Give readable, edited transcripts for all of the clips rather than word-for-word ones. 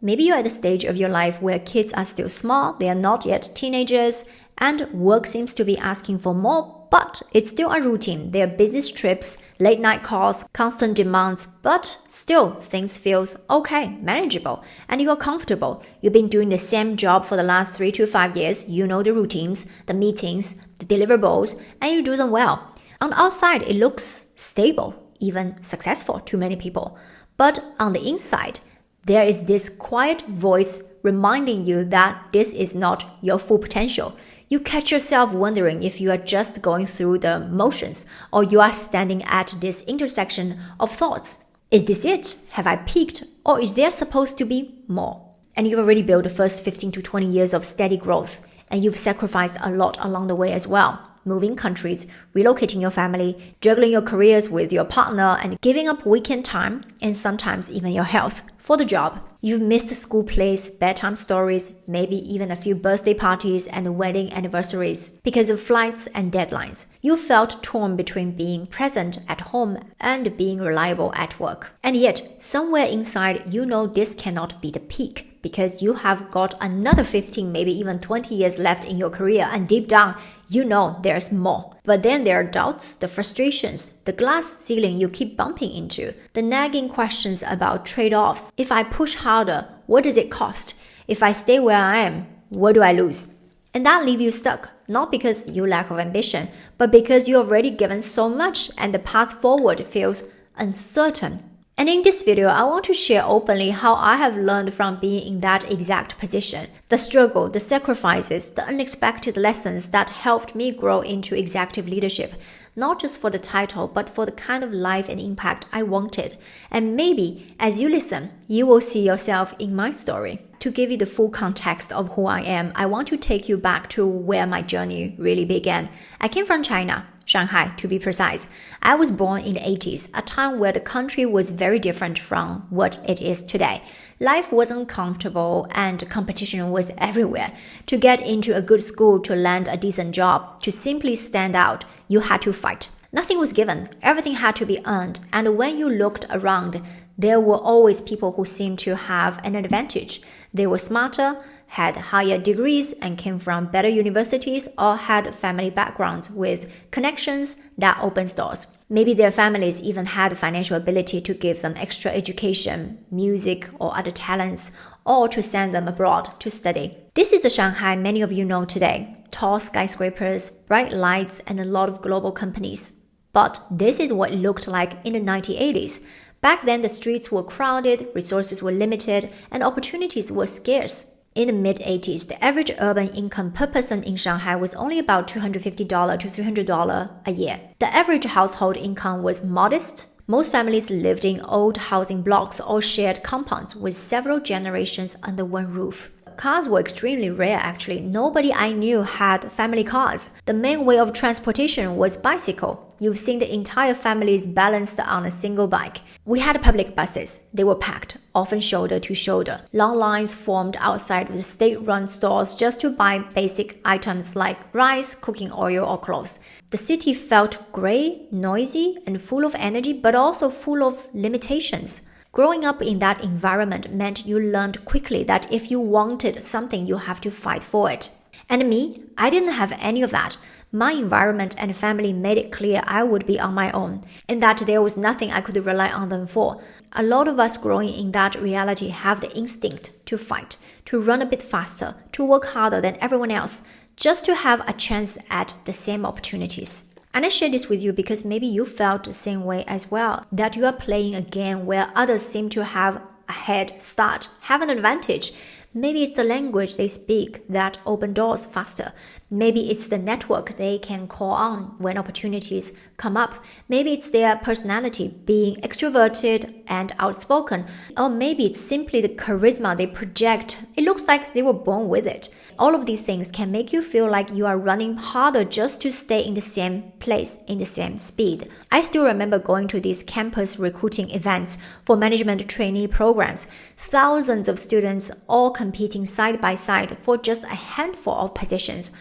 Maybe you're at the stage of your life where kids are still small, they are not yet teenagers, and work seems to be asking for more, but it's still a routine. There are busy trips, late night calls, constant demands, but still things feels okay, manageable, and you're comfortable. You've been doing the same job for the last 3 to 5 years. You know the routines, the meetings, the deliverables, and you do them well. On the outside, it looks stable, even successful to many people. But on the inside, there is this quiet voice reminding you that this is not your full potential. You catch yourself wondering if you are just going through the motions or you are standing at this intersection of thoughts. Is this it? Have I peaked? Or is there supposed to be more? And you've already built the first 15 to 20 years of steady growth, and you've sacrificed a lot along the way as well. Moving countries, relocating your family, juggling your careers with your partner, and giving up weekend time, and sometimes even your health for the job. You've missed school plays, bedtime stories, maybe even a few birthday parties and wedding anniversaries because of flights and deadlines. You felt torn between being present at home and being reliable at work. And yet, somewhere inside, you know this cannot be the peak because you have got another 15, maybe even 20 years left in your career, and deep down, you know there's more. But then there are doubts, the frustrations, the glass ceiling you keep bumping into, the nagging questions about trade-offs. If I push harder, what does it cost? If I stay where I am, what do I lose? And that leaves you stuck, not because you lack of ambition, but because you've already given so much and the path forward feels uncertain. And in this video, I want to share openly how I have learned from being in that exact position. The struggle, the sacrifices, the unexpected lessons that helped me grow into executive leadership, not just for the title, but for the kind of life and impact I wanted. And maybe as you listen, you will see yourself in my story. To give you the full context of who I am, I want to take you back to where my journey really began. I came from China, Shanghai to be precise. I was born in the 80s, a time where the country was very different from what it is today. Life wasn't comfortable and competition was everywhere. To get into a good school, to land a decent job, to simply stand out, you had to fight. Nothing was given. Everything had to be earned. And when you looked around, there were always people who seemed to have an advantage. They were smarter, had higher degrees, and came from better universities, or had family backgrounds with connections that opens doors. Maybe their families even had financial ability to give them extra education, music, or other talents, or to send them abroad to study. This is the Shanghai many of you know today. Tall skyscrapers, bright lights, and a lot of global companies. But this is what it looked like in the 1980s. Back then, the streets were crowded, resources were limited, and opportunities were scarce. In the mid-80s, the average urban income per person in Shanghai was only about $250 to $300 a year. The average household income was modest. Most families lived in old housing blocks or shared compounds with several generations under one roof. Cars were extremely rare actually. Nobody I knew had family cars. The main way of transportation was bicycle. You've seen the entire families balanced on a single bike. We had public buses. They were packed, often shoulder to shoulder. Long lines formed outside the state-run stores just to buy basic items like rice, cooking oil, or clothes. The city felt gray, noisy, and full of energy, but also full of limitations. Growing up in that environment meant you learned quickly that if you wanted something, you have to fight for it. And me, I didn't have any of that. My environment and family made it clear I would be on my own, and that there was nothing I could rely on them for. A lot of us growing in that reality have the instinct to fight, to run a bit faster, to work harder than everyone else, just to have a chance at the same opportunities. And I share this with you because maybe you felt the same way as well, that you are playing a game where others seem to have a head start, have an advantage. Maybe it's the language they speak that opens doors faster. Maybe it's the network they can call on when opportunities come up. Maybe it's their personality, being extroverted and outspoken. Or maybe it's simply the charisma they project. It looks like they were born with it. All of these things can make you feel like you are running harder just to stay in the same place, in the same speed. I still remember going to these campus recruiting events for management trainee programs. Thousands of students all competing side by side for just a handful of positions.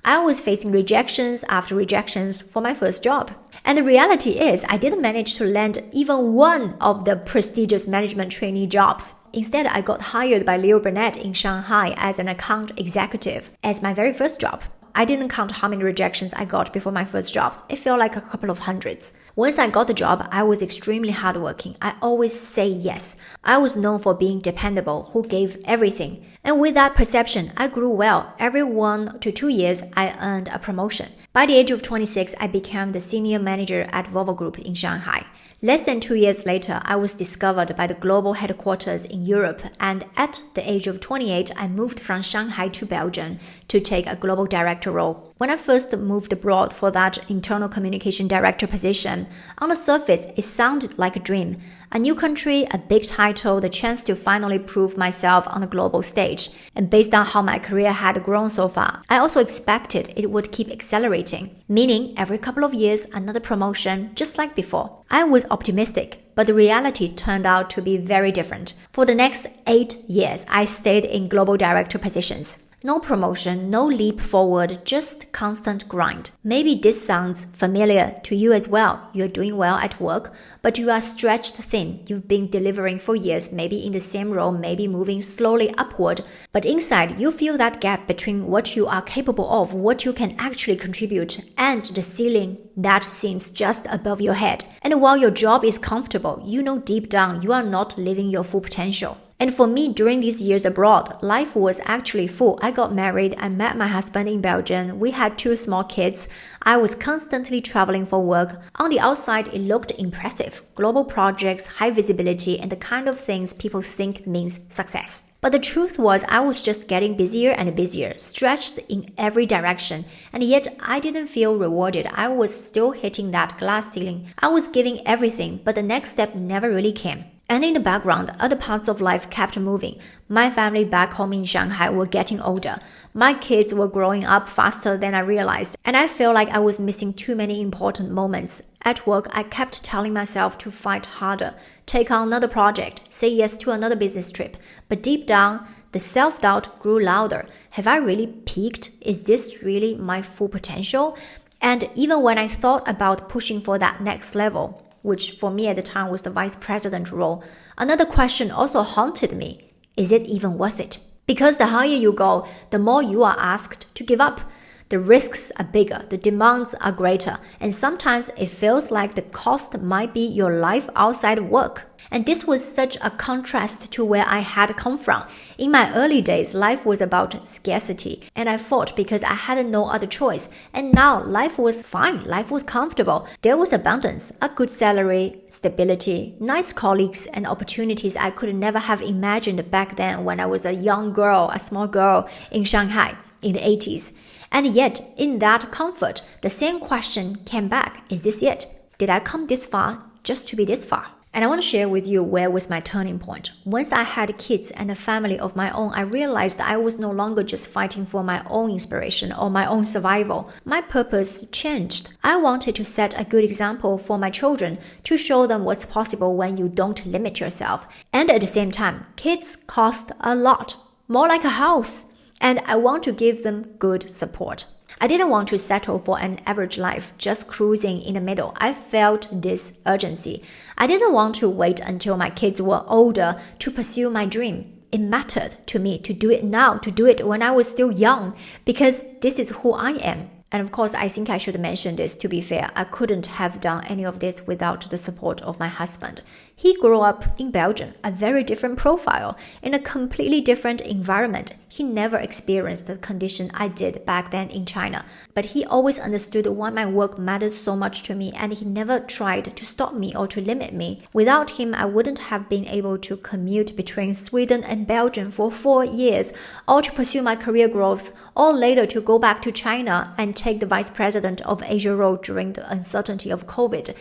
I was facing rejections after rejections for my first job. And the reality is, I didn't manage to land even one of the prestigious management trainee jobs. Instead, I got hired by Leo Burnett in Shanghai as an account executive as my very first job. I didn't count how many rejections I got before my first jobs. It felt like a couple of hundreds. Once I got the job, I was extremely hardworking. I always say yes. I was known for being dependable, who gave everything. And with that perception, I grew well. Every 1 to 2 years, I earned a promotion. By the age of 26, I became the senior manager at Volvo Group in Shanghai. Less than 2 years later, I was discovered by the global headquarters in Europe, and at the age of 28, I moved from Shanghai to Belgium to take a global director role. When I first moved abroad for that internal communication director position, on the surface, it sounded like a dream. A new country, a big title, the chance to finally prove myself on the global stage. And based on how my career had grown so far, I also expected it would keep accelerating, meaning every couple of years, another promotion, just like before. I was optimistic, but the reality turned out to be very different. For the next 8 years, I stayed in global director positions. No promotion, no leap forward, just constant grind. Maybe this sounds familiar to you as well. You're doing well at work, but you are stretched thin. You've been delivering for years, maybe in the same role, maybe moving slowly upward. But inside, you feel that gap between what you are capable of, what you can actually contribute, and the ceiling that seems just above your head. And while your job is comfortable, you know deep down you are not living your full potential. And for me, during these years abroad, life was actually full. I got married, I met my husband in Belgium, we had 2 small kids, I was constantly traveling for work. On the outside, it looked impressive. Global projects, high visibility, and the kind of things people think means success. But the truth was I was just getting busier and busier, stretched in every direction, and yet I didn't feel rewarded. I was still hitting that glass ceiling. I was giving everything, but the next step never really came. And in the background, other parts of life kept moving. My family back home in Shanghai were getting older. My kids were growing up faster than I realized, and I felt like I was missing too many important moments. At work, I kept telling myself to fight harder, take on another project, say yes to another business trip. But deep down, the self-doubt grew louder. Have I really peaked? Is this really my full potential? And even when I thought about pushing for that next level, which for me at the time was the vice president role, another question also haunted me. Is it even worth it? Because the higher you go, the more you are asked to give up. The risks are bigger, the demands are greater, and sometimes it feels like the cost might be your life outside of work. And this was such a contrast to where I had come from. In my early days, life was about scarcity, and I fought because I had no other choice. And now life was fine, life was comfortable. There was abundance, a good salary, stability, nice colleagues, and opportunities I could never have imagined back then when I was a young girl, a small girl in Shanghai in the 80s. And yet, in that comfort, the same question came back. Is this it? Did I come this far just to be this far? And I want to share with you where was my turning point. Once I had kids and a family of my own, I realized I was no longer just fighting for my own inspiration or my own survival. My purpose changed. I wanted to set a good example for my children to show them what's possible when you don't limit yourself. And at the same time, kids cost a lot, more like a house. And I want to give them good support. I didn't want to settle for an average life, just cruising in the middle. I felt this urgency. I didn't want to wait until my kids were older to pursue my dream. It mattered to me to do it now, to do it when I was still young, because this is who I am. And of course, I think I should mention this to be fair. I couldn't have done any of this without the support of my husband. He grew up in Belgium, a very different profile, in a completely different environment. He never experienced the condition I did back then in China. But he always understood why my work matters so much to me, and he never tried to stop me or to limit me. Without him, I wouldn't have been able to commute between Sweden and Belgium for 4 years, or to pursue my career growth, or later to go back to China and take the vice president of Asia role during the uncertainty of COVID.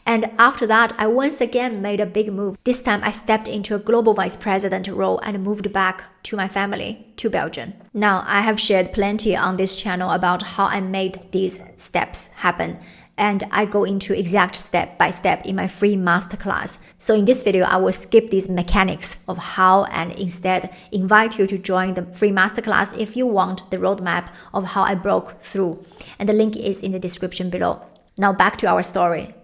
And after that, I once again made a big move. This time I stepped into a global vice president role and moved back to my family, to Belgium. Now, I have shared plenty on this channel about how I made these steps happen. and I go into exact step by step in my free masterclass. So in this video, I will skip these mechanics of how and instead invite you to join the free masterclass if you want the roadmap of how I broke through. And the link is in the description below. Now back to our story.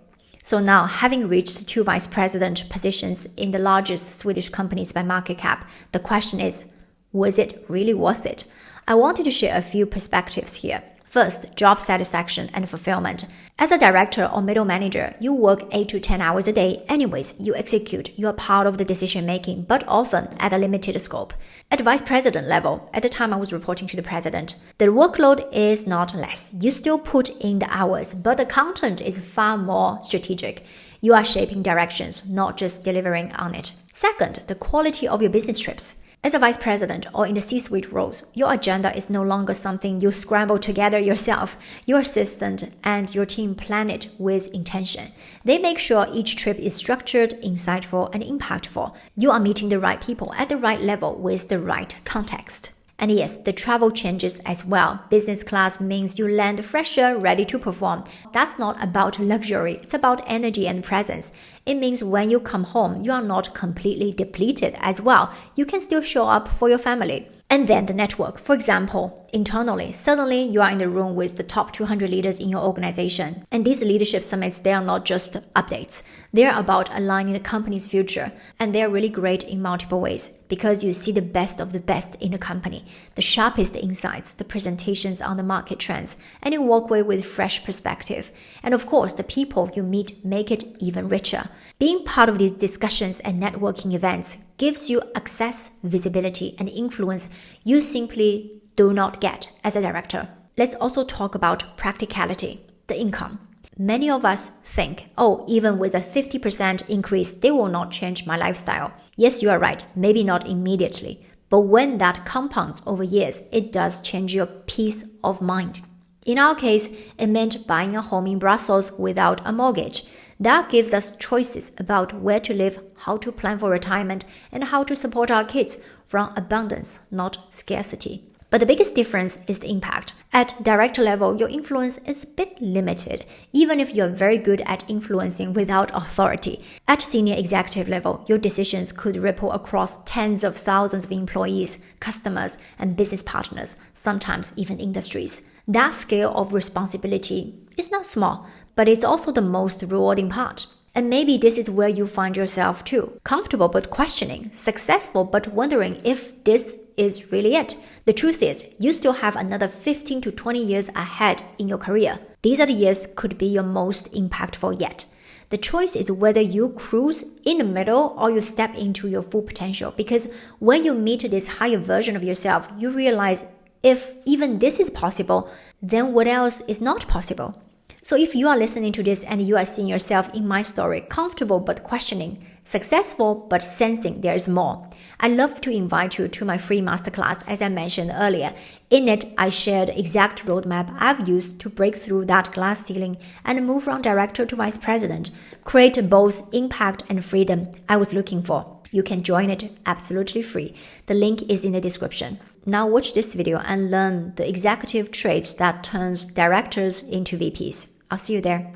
So now, having reached 2 vice president positions in the largest Swedish companies by market cap, the question is, was it really worth it? I wanted to share a few perspectives here. First, job satisfaction and fulfillment. As a director or middle manager, you work 8 to 10 hours a day. Anyways, you execute. You are part of the decision making, but often at a limited scope. At vice president level, at the time I was reporting to the president, the workload is not less. You still put in the hours, but the content is far more strategic. You are shaping directions, not just delivering on it. Second, the quality of your business trips. As a vice president or in the C-suite roles, your agenda is no longer something you scramble together yourself. Your assistant and your team plan it with intention. They make sure each trip is structured, insightful, and impactful. You are meeting the right people at the right level with the right context. And yes, the travel changes as well. Business class means you land fresher, ready to perform. That's not about luxury, it's about energy and presence. It means when you come home, you are not completely depleted as well. You can still show up for your family. And then the network. For example, internally, suddenly you are in the room with the top 200 leaders in your organization. And these leadership summits, they are not just updates. They are about aligning the company's future. And they are really great in multiple ways because you see the best of the best in the company, the sharpest insights, the presentations on the market trends, and you walk away with fresh perspective. And of course, the people you meet make it even richer. Being part of these discussions and networking events gives you access, visibility, and influence you simply do not get as a director. Let's also talk about practicality, the income. Many of us think, even with a 50% increase, they will not change my lifestyle. Yes, you are right, maybe not immediately. But when that compounds over years, it does change your peace of mind. In our case, it meant buying a home in Brussels without a mortgage. That gives us choices about where to live, how to plan for retirement, and how to support our kids from abundance, not scarcity. But the biggest difference is the impact. At director level, your influence is a bit limited, even if you're very good at influencing without authority. At senior executive level, your decisions could ripple across tens of thousands of employees, customers, and business partners, sometimes even industries. That scale of responsibility is not small, but it's also the most rewarding part. And maybe this is where you find yourself too. Comfortable but questioning, successful but wondering if this is really it. The truth is, you still have another 15 to 20 years ahead in your career. These are the years could be your most impactful yet. The choice is whether you cruise in the middle or you step into your full potential. Because when you meet this higher version of yourself, you realize if even this is possible, then what else is not possible? So if you are listening to this and you are seeing yourself in my story, comfortable but questioning, successful but sensing there is more, I'd love to invite you to my free masterclass as I mentioned earlier. In it, I share the exact roadmap I've used to break through that glass ceiling and move from director to vice president, create both impact and freedom I was looking for. You can join it absolutely free. The link is in the description. Now watch this video and learn the executive traits that turns directors into VPs. I'll see you there.